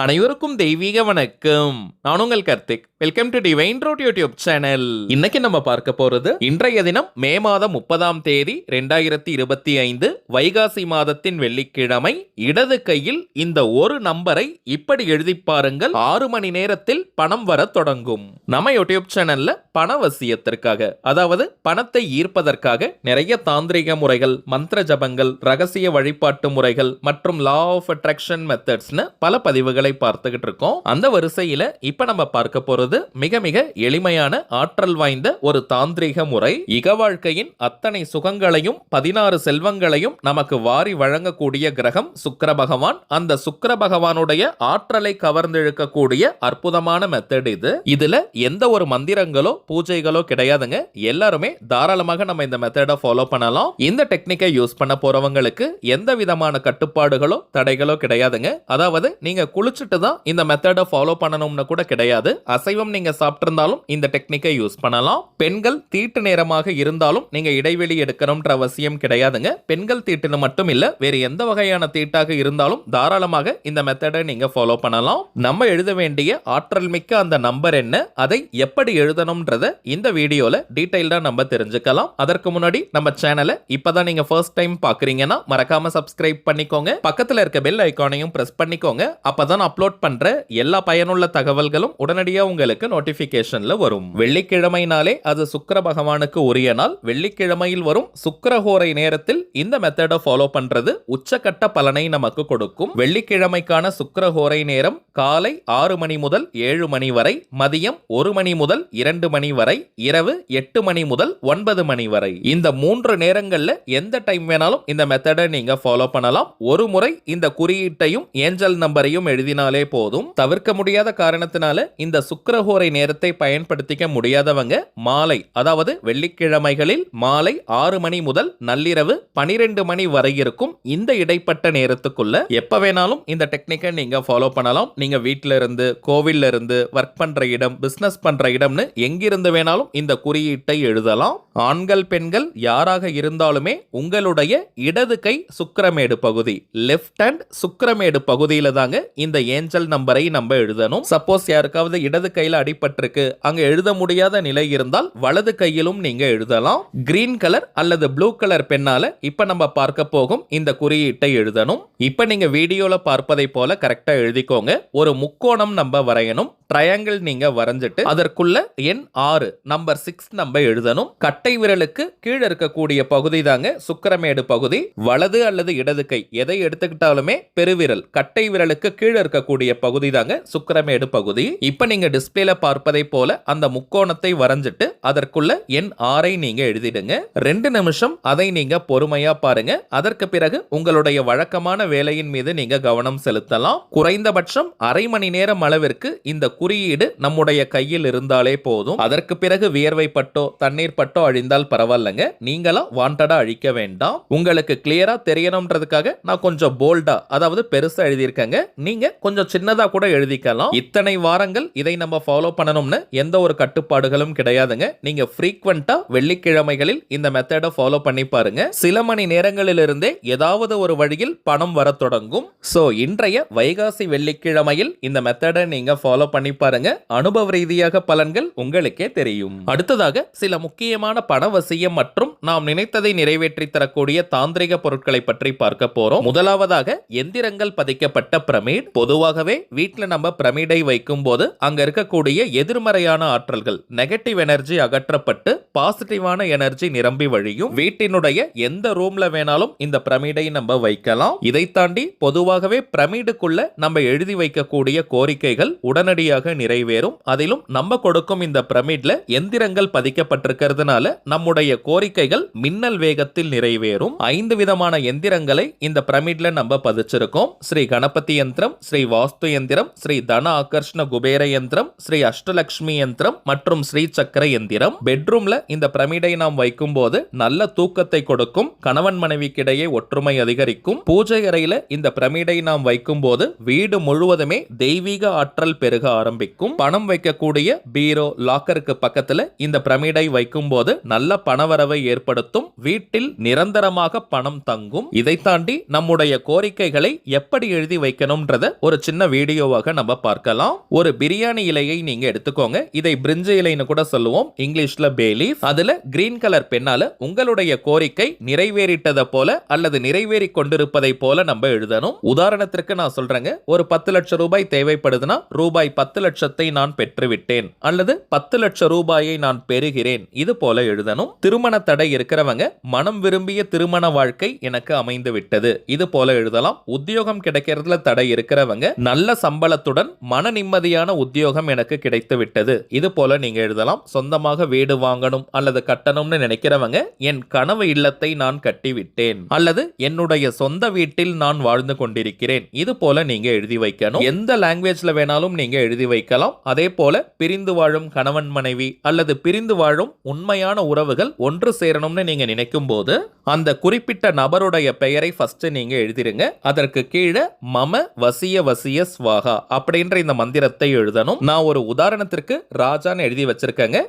அனைவருக்கும் தெய்வீக வணக்கம். நான் உங்கள் Karthik. Welcome to Divine Root YouTube channel. இன்னைக்கு நம்ம பார்க்க போறது இன்றைய தினம் மே மாதம் 30ஆம் தேதி 2025 வைகாசி மாதத்தின் வெள்ளிக்கிழமை. இடது கையில் இந்த ஒரு நம்பரை இப்படி எழுதி பாருங்கள். 6 மணி நேரத்தில் பணம் வர தொடங்கும். நம்ம யூடியூப் சேனல்ல பணவசியத்திற்காக, அதாவது பணத்தை ஈர்ப்பதற்காக நிறைய தாந்திரிக முறைகள், மந்திர ஜபங்கள், ரகசிய வழிபாட்டு முறைகள் மற்றும் லா ஆஃப் அட்ராக்ஷன் மெத்தட்ஸ்னு பல பதிவுகளை பார்த்துக்கிட்டு இருக்கோம். அந்த வரிசையில இப்ப நம்ம பார்க்க போறது மிக மிக எளிமையான ஆற்றல் வாய்ந்த ஒரு தாந்திரிக முறை. இக வாழ்க்கையின் அத்தனை சுகங்களையும் 16 செல்வங்களையும் நமக்கு வாரி வழங்கக்கூடிய கிரகம் சுக்கிர பகவான். அந்த சுக்கிர பகவானுடைய ஆற்றலை கவர்ந்தெழுக்கக்கூடிய அற்புதமான மெத்தட் இது. இதுல எந்த ஒரு மந்திரங்களோ பூஜைகளோ கிடையாதுங்க. எல்லாருமே தாராளமாக நம்ம இந்த மெத்தடை ஃபாலோ பண்ணலாம். இந்த டெக்னிக்கை யூஸ் பண்ண போறவங்களுக்கு எந்த விதமான கட்டுப்பாடுகளோ தடைகளோ கிடையாதுங்க. அதாவது நீங்க குளிச்சுட்டு தான் இந்த மெத்தடை ஃபாலோ பண்ணணும்னு கூட கிடையாது. அசைவம் நீங்க சாப்பிட்டிருந்தாலும் இந்த டெக்னிக்கை யூஸ் பண்ணலாம். பெண்கள் தீட்டு நேரமாக இருந்தாலும் நீங்க இடைவெளி எடுக்கணும்ன்ற அவசியம் கிடையாதுங்க. பெண்கள் தீட்டுன்னு மட்டும் இல்ல, வேறு எந்த வகையான தீட்டாக இருந்தாலும் தாராளமாக இந்த மெத்தடை நீங்க ஃபாலோ பண்ணலாம். நம்ம எழுத வேண்டிய ஆற்றல் மிக்க அந்த நம்பர் என்ன, அதை எப்படி எழுதணும்ன்றத இந்த வீடியோல டீடைல்டா நம்ம தெரிஞ்சுக்கலாம். அதற்கு முன்னாடி நம்ம சேனலை இப்பதான் நீங்க ஃபர்ஸ்ட் டைம் பாக்குறீங்கன்னா மறக்காம சப்ஸ்கிரைப் பண்ணிக்கோங்க. பக்கத்துல இருக்க பெல் ஐகானையும் பிரஸ் பண்ணிக்கோங்க. அப்பதான் அப்லோட் பண்ற எல்லா பயனுள்ள தகவல்களும் உடனடியாக உங்களுக்கு நோட்டிபிகேஷன்ல வரும். வெள்ளிக்கிழமைனாலே அது சுக்கிர பகவானுக்கு உரிய நாள். வெள்ளிக்கிழமையில் வரும் சுக்கிரஹோரை நேரத்தில் இந்த மெத்தடை ஃபாலோ பண்றது உச்சக்கட்ட பலனை நமக்கு கொடுக்கும். வெள்ளிக்கிழமைக்கான சுக்கிரஹோரை நேரம் காலை 6 மணி முதல் 7 மணி வரை, மதியம் 1 மணி முதல் 2 மணி வரை, இரவு 8 மணி முதல் 9 மணி வரை. இந்த 3 நேரங்கள்ல எந்த டைம் வேணாலும் இந்த மெத்தடை நீங்க ஃபாலோ பண்ணலாம். ஒரு முறை இந்த குறியீட்டையும் ஏஞ்சல் நம்பரையும் எழுதினாலே போதும். தவிர்க்க முடியாத காரணத்தினால இந்த சுக்கிரஹோரை நேரத்தை பயன்படுத்திக்க முடியாதவங்க மாலை, அதாவது வெள்ளிக்கிழமைகளில் மாலை 6 மணி முதல் நள்ளிரவு 12 மணி வரை இருக்கும் இந்த இடைப்பட்ட நேரத்துக்குள்ள எப்ப வேணாலும் இந்த டெக்னிக்கை நீங்க ஃபாலோ பண்ணலாம். நீங்க வீட்டில இருந்து, கோவில்ல இருந்து, ஒர்க் பண்ற இடம், பிசினஸ் பண்ற இடம்னு எங்கிருந்து வேணாலும் இந்த குறியீட்டை எழுதலாம். ஆண்கள் பெண்கள் யாராக இருந்தாலுமே உங்களுடைய இடது கை சுக்கிரமேடு பகுதி, லெஃப்ட் ஹேண்ட் சுக்கிரமேடு பகுதியில தாங்க இந்த ஏஞ்சல் நம்பரை நம்ம எழுதணும். சப்போஸ் யாருக்காவது இடது கையில அடிபட்டிருக்கு, அங்க எழுத முடியாத நிலை இருந்தால் வலது கையிலும் நீங்க எழுதலாம். கிரீன் கலர் அல்லது ப்ளூ கலர் பெண்ணால இப்ப நம்ம பார்க்க போகும் இந்த குறியீட்டை எழுதணும். இப்ப நீங்க வீடியோல பார்ப்பதை போல கரெக்டா எழுதிக்கோங்க. ஒரு முக்கோணம் நம்ம வரையணும். ட்ரையாங்கிள் நீங்க வரைஞ்சிட்டு அதற்குள்ள எண் 6 நம்பர் 6 நம்ம எழுதணும். கட்டை விரலுக்கு கீழே இருக்கக்கூடிய பகுதி தாங்க சுக்கிரமேடு பகுதி. வலது அல்லது இடது கை எதை எடுத்துக்கிட்டாலுமே பெருவிரல், கட்டை விரலுக்கு கீழே இருக்கக்கூடிய பகுதி தாங்க சுக்கிரமேடு பகுதி. இப்ப நீங்க டிஸ்பிளேல பார்ப்பதை போல அந்த முக்கோணத்தை வரைஞ்சிட்டு அதற்குள்ள எண் 6 நீங்க எழுதிடுங்க. 2 நிமிஷம் அதை நீங்க பொறுமையா பாருங்க. அதற்கு பிறகு உங்களுடைய வழக்கமான வேலையின் மீது நீங்க கவனம் செலுத்தலாம். குறைந்தபட்சம் அரை மணி நேரம் அளவிற்கு இந்த குறியீடு நம்முடைய கையில் இருந்தாலே போதும். அதற்கு பிறகு வியர்வை பட்டோ தண்ணீர் பட்டோ அழிந்தால் பரவாயில்லைங்க. நீங்களா வாண்டடா அழிக்க வேண்டாம். உங்களுக்கு கிளியரா தெரியணும்ன்றதுக்காக நான் கொஞ்சம் போல்டா, அதாவது பெருசா எழுதியிருக்கேங்க. நீங்க கொஞ்சம் சின்னதா கூட எழுதிக்கலாம். இத்தனை வாரங்கள் இதை நம்ம ஃபாலோ பண்ணணும்னு எந்த ஒரு கட்டுப்பாடுகளும் கிடையாதுங்க. நீங்க ஃப்ரீக்வெண்டா வெள்ளிக்கிழமைகளில் இந்த மெத்தடை ஃபாலோ பண்ணி பாருங்க. சில மணி நேரங்களிலிருந்தே ஏதாவது ஒரு வழியில் பணம் வர தொடங்கும். சோ இன்றைய வைகாசி வெள்ளிக்கிழமையில் இந்த மெத்தடை நீங்க ஃபாலோ பண்ணி பாருங்க. அனுபவ ரீதியாக பலன்கள் உங்களுக்கே தெரியும். அடுத்ததாக சில முக்கியமான பணவசியம் மற்றும் நாம் நினைத்ததை நிறைவேற்றி தரக்கூடிய தாந்திரிக பொருட்களை பற்றி பார்க்க போறோம். முதலாவதாக எந்திரங்கள் பதிக்கப்பட்ட பிரமிட். பொதுவாகவே வீட்டில் நம்ம பிரமிடை வைக்கும் போது அங்க இருக்கக்கூடிய எதிர்மறையான ஆற்றல்கள், நெகட்டிவ் எனர்ஜி அகற்றப்பட்டு பாசிட்டிவான எனர்ஜி நிரம்பி வழியும். வீட்டினுடைய எந்த ரூம்ல வேணாலும் இந்த பிரமிடை நம்ம வைக்கலாம். இதை தாண்டி பொதுவாகவே பிரமிடுக்குள்ள நம்ம எழுதி வைக்கக்கூடிய கோரிக்கைகள் உடனடியாக நிறைவேறும். அதிலும் நம்ம கொடுக்கும் இந்த பிரமிட்ல எந்திரங்கள் பதிக்கப்பட்டிருக்கிறதுனால நம்முடைய கோரிக்கைகள் மின்னல் வேகத்தில் நிறைவேறும். 5 விதமான எந்திரங்களை இந்த பிரமிட்ல நம்ம பதிச்சிருக்கோம். ஸ்ரீ கணபதி யந்திரம், ஸ்ரீ வாஸ்து யந்திரம், ஸ்ரீ தன ஆகர்ஷண குபேர யந்திரம், ஸ்ரீ அஷ்டலட்சுமி யந்திரம் மற்றும் ஸ்ரீ சக்கர யந்திரம். பெட்ரூம்ல இந்த பிரமிடை நாம் வைக்கும் போது நல்ல தூக்கத்தை கொடுக்கும். கணவன் மனைவிக்கிடையே ஒற்றுமை அதிகரிக்கும். பூஜை அறையில இந்த பிரமிடை நாம் வைக்கும் போது வீடு முழுவதுமே தெய்வீக ஆற்றல் பெருக ஆரம்பிக்கும். பணம் வைக்கக்கூடிய பீரோ, லாக்கருக்கு பக்கத்துல இந்த பிரமிடை வைக்கும் போது நல்ல பணவரவை ஏற்படுத்தும். வீட்டில் நிரந்தரமாக பணம் தங்கும். இதை தாண்டி நம்முடைய கோரிக்கைகளை எப்படி எழுதி வைக்கணும்ன்றத ஒரு சின்ன வீடியோவாக நம்ம பார்க்கலாம். ஒரு பிரியாணி இலையை நீங்க எடுத்துக்கோங்க. இதை பிரிஞ்சு இலைன்னு கூட சொல்லுவோம், இங்கிலீஷ்ல பே லீஃப். அதுல கிரீன் கலர் பெண்ணால உங்களுடைய கோரிக்கை நிறைவேறிட்டதை போல அல்லது நிறைவேறி கொண்டிருப்பதை போல நம்ம எழுதணும். உதாரணத்திற்கு நான் சொல்றேங்க, ஒரு 10 லட்சம் ரூபாய் தேவைப்படுதுன்னா ரூபாய் 10 லட்சத்தை நான் பெற்றுவிட்டேன் அல்லது 10 லட்சம் ரூபாயை நான் பெறுகிறேன், இது போல எழுதணும். திருமண தடை இருக்கிறவங்க மனம் விரும்பிய திருமண வாழ்க்கை எனக்கு அமைந்து விட்டது, இது போல எழுதலாம். உத்தியோகம் கிடைக்கிறதுல தடை இருக்கிறவங்க நல்ல சம்பளத்துடன் மன நிம்மதியான உத்தியோகம் எனக்கு கிடைத்து விட்டது, இது போல நீங்க எழுதலாம். சொந்தமாக வீடு வாங்கணும் அல்லது கட்டணும்னு நினைக்கிறவங்க என் கனவு இல்லத்தை நான் கட்டிவிட்டேன் அல்லது என்னுடைய சொந்த வீட்டில் நான் வாழ்ந்து கொண்டிருக்கிறேன், இது போல நீங்க எழுதி வைக்கணும். எந்த லாங்குவேஜ்ல வேணாலும் நீங்க எழுதி வைக்கலாம். அதே போல பிரிந்து வாழும் கணவன் மனைவி அல்லது பிரிந்து வாழும் உண்மையான உறவுகள் ஒன்று சேரணும்னு நீங்க நினைக்கும் போது அந்த குறிப்பிட்ட நபருடைய பெயரை ஃபர்ஸ்ட் நீங்க எழுதிருங்க. அதற்கு கீழே மம வசிய வசிய ஸ்வாகா அப்படின்ற இந்த மந்திரத்தை எழுதணும். நான் ஒரு உதாரணத்திற்கு ராஜான்னு எழுதி வச்சிருக்கேங்க.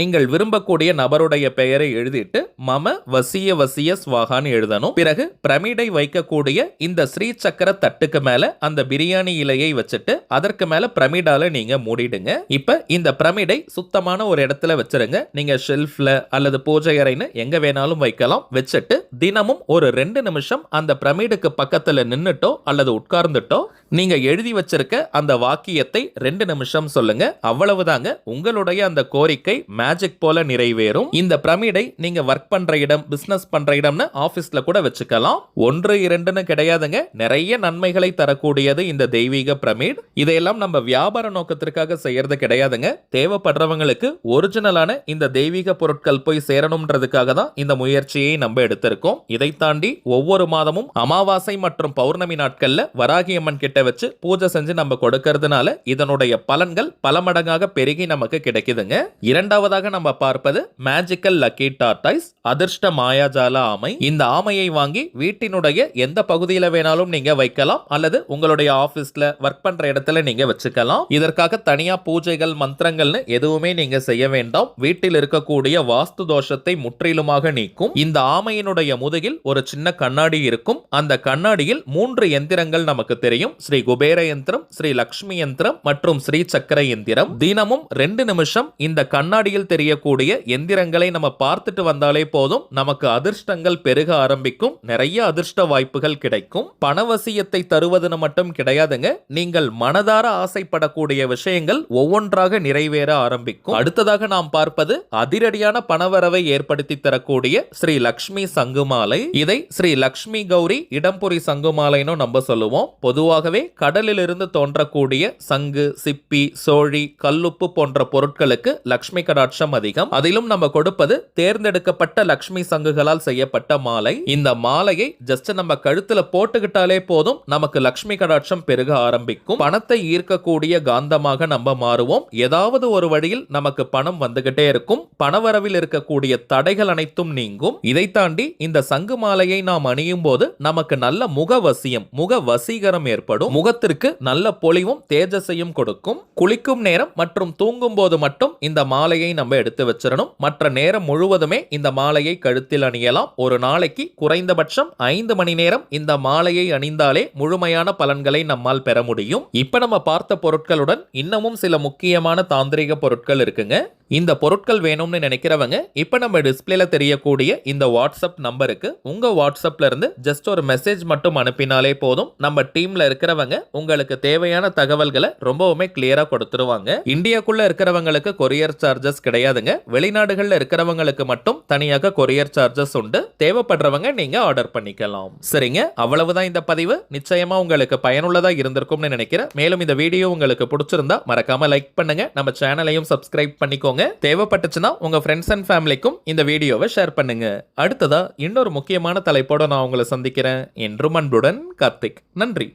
நீங்கள் விரும்பக்கூடிய நபருடைய பெயரை எழுதிட்டு மம வசிய வசிய ஸ்வாகான்னு எழுதணும். பிறகு பிரமிடை வைக்கக்கூடிய இந்த ஸ்ரீ சக்கர தட்டுக்கு மேல அந்த பிரியாணி இலையை வச்சுட்டு அதற்கு மேல பிரமிடால நீங்க மூடிடுங்க. இப்ப இந்த பிரமிடை சுத்தமான ஒரு இடத்துல வச்சிருங்க. நீங்க ஷெல்ஃப்ல அல்லது பூஜை அறைன்னு எங்க வேணாலும் வைக்கலாம். வச்சுட்டு தினமும் ஒரு 2 நிமிஷம் அந்த பிரமிடுக்கு பக்கத்துல நின்னுட்டோ அல்லது உட்கார்ந்துட்டோ நீங்க எழுதி வச்சிருக்க அந்த வாக்கியத்தை 2 நிமிஷம் சொல்லுங்க. அவ்வளவுதாங்க. உங்களுடைய அந்த கோரிக்கை மேஜிக் போல நிறைவேறும். இந்த பிரமிடை நீங்க ஒர்க் பண்ற இடம், பிசினஸ் பண்ற இடம்னு ஆபீஸ்ல கூட வச்சுக்கலாம். 1, 2ன்னு கிடையாதுங்க. நிறைய நன்மைகளை தரக்கூடியது இந்த தெய்வீக பிரமிட். இதையெல்லாம் நம்ம வியாபார நோக்கத்திற்காக செய்யறது கிடையாதுங்க. தேவைப்படுறவங்களுக்கு ஒரிஜினலான இந்த தெய்வீக பொருட்கள் போய் சேரணும்ன்றதுக்காக தான் இந்த முயற்சியை நம்ம எடுத்திருக்கோம். இதை தாண்டி ஒவ்வொரு மாதமும் அமாவாசை மற்றும் பௌர்ணமி நாட்கள்ல வராகி அம்மன் கிட்ட வச்சு பூஜை செஞ்சு நம்ம கொடுக்கிறதுனால இதனுடைய பலன்கள் பல மடங்காக பெருகி நமக்கு கிடைக்குதுங்க. இரண்டாவதாக நம்ம பார்ப்பது மேஜிக்கல் லக்கி டார்டாய்ஸ், அதிர்ஷ்ட மாயாஜால ஆமை. இந்த ஆமையை வாங்கி வீட்டினுடைய எந்த பகுதியில வேணாலும் நீங்க வைக்கலாம் அல்லது உங்களுடைய ஆபீஸ்ல ஒர்க் பண்ற இடத்துல நீங்க வச்சுக்கலாம். இதற்காக தனியா பூஜைகள் மந்திரங்கள்னு எதுவுமே நீங்க செய்ய வேண்டாம். வீட்டில் இருக்கக்கூடிய வாஸ்து தோஷத்தை முற்றிலுமாக நீக்கும். இந்த ஆமையினுடைய முதுகில் ஒரு சின்ன கண்ணாடி இருக்கும். அந்த கண்ணாடியில் 3 எந்திரங்கள் நமக்கு தெரியும். ஸ்ரீ குபேர யந்திரம், ஸ்ரீ லக்ஷ்மி யந்திரம் மற்றும் ஸ்ரீ சக்கர யந்திரம். தினமும் 2 நிமிஷம் இந்த கண்ணாடியில் தெரியக்கூடிய எந்திரங்களை நம்ம பார்த்துட்டு வந்தாலே போதும், நமக்கு அதிர்ஷ்டங்கள் பெருக ஆரம்பிக்கும். நிறைய அதிர்ஷ்ட வாய்ப்புகள் கிடைக்கும். பணவசியத்தை தருவதுன்னு மட்டும் கிடையாதுங்க. நீங்கள் மனதார ஆசைப்படக்கூடிய விஷயங்கள் ஒவ்வொன்றாக நிறைவேற ஆரம்பிக்கும். அடுத்ததாக நாம் பார்ப்பது அதிரடியான பணவரவை ஏற்படுத்தி தரக்கூடிய ஸ்ரீ லக்ஷ்மி சங்குமாலை. இதை ஸ்ரீ லக்ஷ்மி கௌரி இடம்புரி சங்குமாலைன்னு நம்ம சொல்லுவோம். பொதுவாகவே கடலிலிருந்து தோன்றக்கூடிய சங்கு, சிப்பி, சோழி, கல்லுப்பு போன்ற பொருட்களுக்கு லக்ஷ்மி கடாட்சம் அதிகம். அதிலும் நம்ம கொடுப்பது தேர்ந்தெடுக்கப்பட்ட லக்ஷ்மி சங்குகளால் செய்யப்பட்ட மாலை. இந்த மாலையை ஜஸ்ட் நம்ம கழுத்துல போட்டுக்கிட்டாலே போதும், நமக்கு லக்ஷ்மி கடாட்சம் பெருக ஆரம்பிக்கும். பணத்தை ஈர்க்கக்கூடிய காந்தமாக நம்ம மாறுவோம். ஏதாவது ஒரு வழியில் நமக்கு பணம் வந்துகிட்டே இருக்கும். பணவரவில் இருக்கக்கூடிய தடைகள் அனைத்தும் நீங்கும். இதை தாண்டி இந்த சங்கு மாலையை நாம் அணியும் போது நமக்கு நல்ல முகவசியம், முக வசீகரம் ஏற்படும். முகத்திற்கு நல்ல பொலிவும் தேஜஸையும் கொடுக்கும். குளிக்கும் நேரம் மற்றும் தூங்கும் போது மட்டும் இந்த மாலையை நம்ம எடுத்து வச்சிடணும். மற்ற நேரம் முழுவதுமே இந்த மாலையை கழுத்தில் அணியலாம். ஒரு நாளைக்கு குறைந்தபட்சம் 5 மணி நேரம் இந்த மாலையை அணிந்தாலே முழுமையான பலன்களை நம்மால் பெற முடியும். இப்ப நம்ம பார்த்த பொருட்களுடன் இன்னமும் சில முக்கியமான தாந்திரிக பொருட்கள் இருக்குங்க. இந்த பொருட்கள் வேணும்னு நினைக்கிறவங்க இப்ப நம்ம டிஸ்பிளேல தெரியக்கூடிய இந்த வாட்ஸ்அப் நம்பருக்கு உங்க வாட்ஸ்அப்ல இருந்து ஜஸ்ட் ஒரு மெசேஜ் மட்டும் அனுப்பினாலே போதும். நம்ம டீம்ல இருக்கிறவங்க உங்களுக்கு தேவையான தகவல்களை ரொம்பவுமே கிளியரா கொடுத்துருவாங்க. இந்தியாக்குள்ள இருக்கிறவங்களுக்கு கொரியர் சார்ஜஸ் கிடையாதுங்க. வெளிநாடுகள்ல இருக்கிறவங்களுக்கு மட்டும் தனியாக கொரியர் சார்ஜஸ் உண்டு. தேவைப்படுறவங்க நீங்க ஆர்டர் பண்ணிக்கலாம். சரிங்க, அவ்வளவுதான் இந்த பதிவு. நிச்சயமா உங்களுக்கு பயனுள்ளதா இருந்திருக்கும்னு நினைக்கிறேன். மேலும் இந்த வீடியோ உங்களுக்கு பிடிச்சிருந்தா மறக்காம லைக் பண்ணுங்க. நம்ம சேனலையும் சப்ஸ்கிரைப் பண்ணிக்கோங்க. தேவைப்பட்டுச்சுன்னா உங்க ஃப்ரெண்ட்ஸ் அண்ட் ஃபேமிலிக்கும் இந்த வீடியோவை ஷேர் பண்ணுங்க. அடுத்ததா இன்னொரு முக்கியமான தலைப்போட நான் உங்களை சந்திக்கிறேன். என்றும் அன்புடன் கார்த்திக். நன்றி.